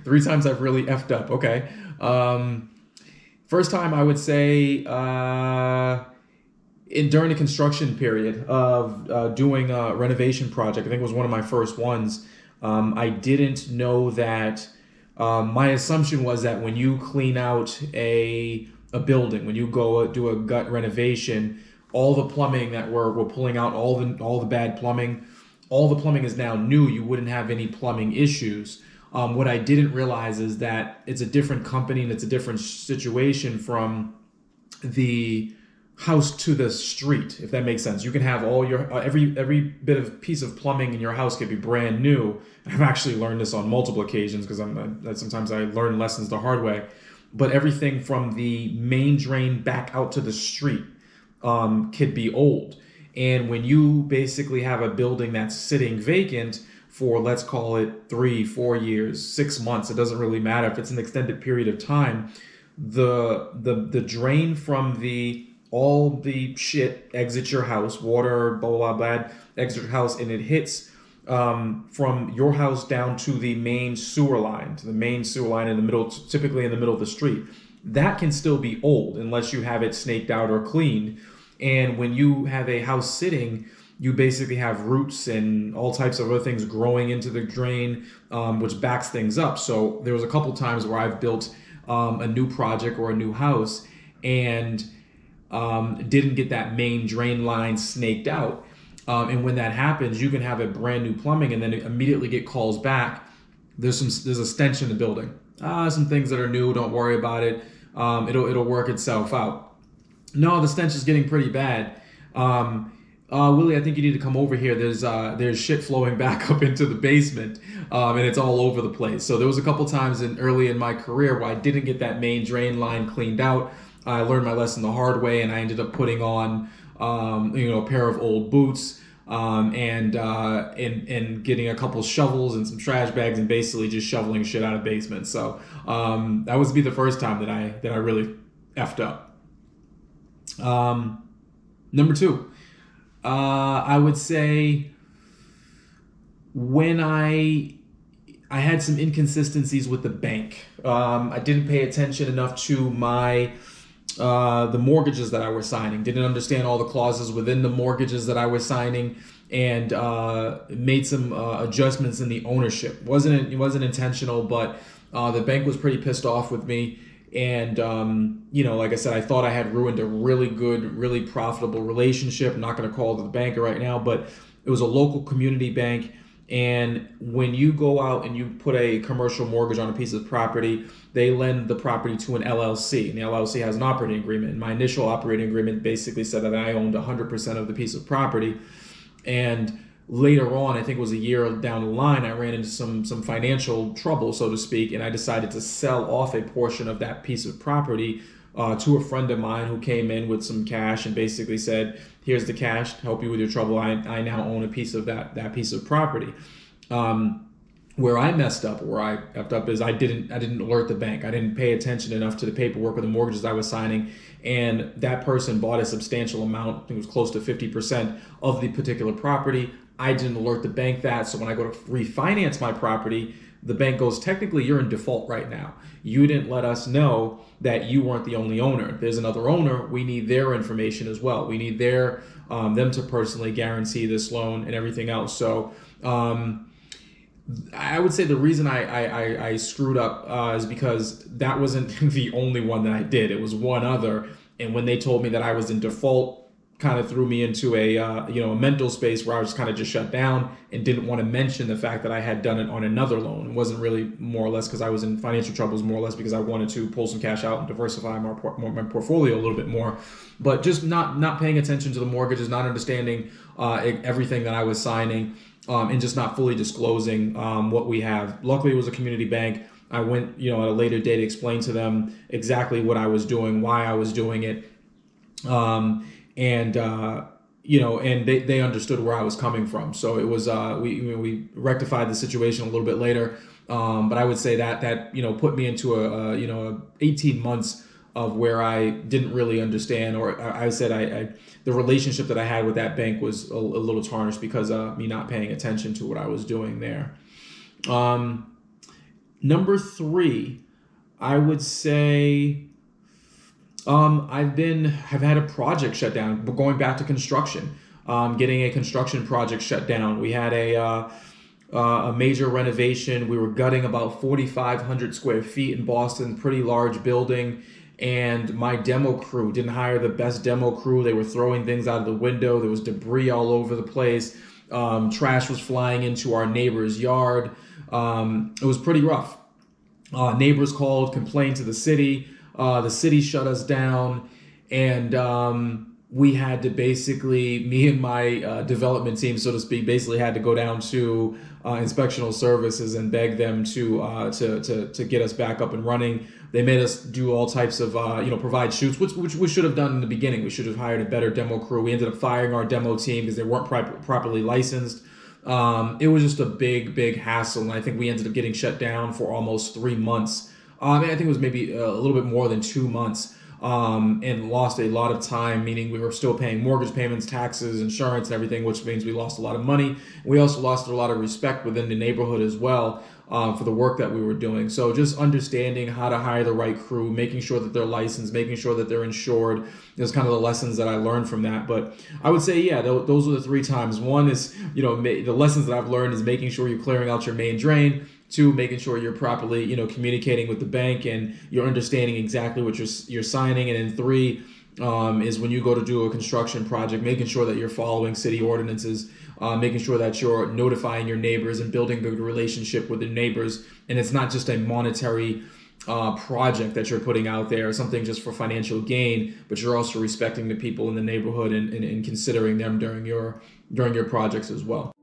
Three times I've really effed up. Okay. First time I would say during the construction period of doing a renovation project. I think it was one of my first ones. I didn't know that. My assumption was that when you clean out a building, when you go do a gut renovation, all the plumbing that we're pulling out, all the bad plumbing, all the plumbing is now new. You wouldn't have any plumbing issues. What I didn't realize is that it's a different company and it's a different situation from the house to the street, if that makes sense. You can have all your every bit of piece of plumbing in your house could be brand new. I've actually learned this on multiple occasions because sometimes I learn lessons the hard way. But everything from the main drain back out to the street could be old. And when you basically have a building that's sitting vacant for, let's call it 3 4 years, 6 months, it doesn't really matter if it's an extended period of time, the drain from the all the shit exits your house, water, blah, blah, blah, bad, exits your house, and it hits from your house down to the main sewer line, in the middle, typically in the middle of the street. That can still be old unless you have it snaked out or cleaned. And when you have a house sitting, you basically have roots and all types of other things growing into the drain, which backs things up. So there was a couple times where I've built a new project or a new house and didn't get that main drain line snaked out. And when that happens, you can have a brand new plumbing and then immediately get calls back. There's a stench in the building. Some things that are new, don't worry about it. It'll work itself out. No, the stench is getting pretty bad. Willie, I think you need to come over here. There's shit flowing back up into the basement, and it's all over the place. So there was a couple times early in my career where I didn't get that main drain line cleaned out. I learned my lesson the hard way, and I ended up putting on, a pair of old boots, and getting a couple shovels and some trash bags, and basically just shoveling shit out of basements. So that was be the first time that I really effed up. Number two, I would say when I had some inconsistencies with the bank. I didn't pay attention enough to the mortgages that I was signing. Didn't understand all the clauses within the mortgages that I was signing, and made some adjustments in the ownership. It wasn't intentional, but the bank was pretty pissed off with me. And like I said, I thought I had ruined a really good, really profitable relationship. I'm not going to call it the banker right now, but it was a local community bank. And when you go out and you put a commercial mortgage on a piece of property, they lend the property to an LLC, and the LLC has an operating agreement. And my initial operating agreement basically said that I owned 100% of the piece of property. And later on, I think it was a year down the line, I ran into some financial trouble, so to speak, and I decided to sell off a portion of that piece of property to a friend of mine who came in with some cash and basically said, here's the cash to help you with your trouble. I now own a piece of that piece of property. Where I messed up, where I effed up, is I didn't alert the bank. I didn't pay attention enough to the paperwork or the mortgages I was signing, and that person bought a substantial amount, I think it was close to 50% of the particular property. I didn't alert the bank that, so when I go to refinance my property, the bank goes, technically you're in default right now. You didn't let us know that you weren't the only owner. There's another owner. We need their information as well. We need them to personally guarantee this loan and everything else. So I would say the reason I screwed up is because that wasn't the only one that I did. It was one other, and when they told me that I was in default, kind of threw me into a mental space where I was kind of just shut down and didn't want to mention the fact that I had done it on another loan. It wasn't really more or less because I was in financial troubles, more or less because I wanted to pull some cash out and diversify my portfolio a little bit more. But just not paying attention to the mortgages, not understanding everything that I was signing, and just not fully disclosing what we have. Luckily, it was a community bank. I went, at a later date, explained to them exactly what I was doing, why I was doing it. And they understood where I was coming from. So it was, we rectified the situation a little bit later. But I would say that put me into 18 months of where I didn't really understand, or I said the relationship that I had with that bank was a little tarnished because of me not paying attention to what I was doing there. Number three, I would say have had a project shut down. Going back to construction, getting a construction project shut down. We had a major renovation. We were gutting about 4,500 square feet in Boston, pretty large building. And my demo crew didn't hire the best demo crew. They were throwing things out of the window. There was debris all over the place. Trash was flying into our neighbor's yard. It was pretty rough. Neighbors called, complained to the city. The city shut us down, and we had to basically, me and my development team, so to speak, basically had to go down to inspectional services and beg them to get us back up and running. They made us do all types of provide shoots, which we should have done in the beginning. We should have hired a better demo crew. We ended up firing our demo team because they weren't properly licensed. It was just a big hassle, and I think we ended up getting shut down for almost 3 months. I think it was maybe a little bit more than 2 months, and lost a lot of time, meaning we were still paying mortgage payments, taxes, insurance, and everything, which means we lost a lot of money. We also lost a lot of respect within the neighborhood as well, for the work that we were doing. So just understanding how to hire the right crew, making sure that they're licensed, making sure that they're insured, is kind of the lessons that I learned from that. But I would say, yeah, those are the 3 times. One is, the lessons that I've learned is making sure you're clearing out your main drain. 2, making sure you're properly, communicating with the bank and you're understanding exactly what you're signing. And then 3 is when you go to do a construction project, making sure that you're following city ordinances, making sure that you're notifying your neighbors and building a good relationship with the neighbors. And it's not just a monetary project that you're putting out there, something just for financial gain, but you're also respecting the people in the neighborhood and considering them during your projects as well.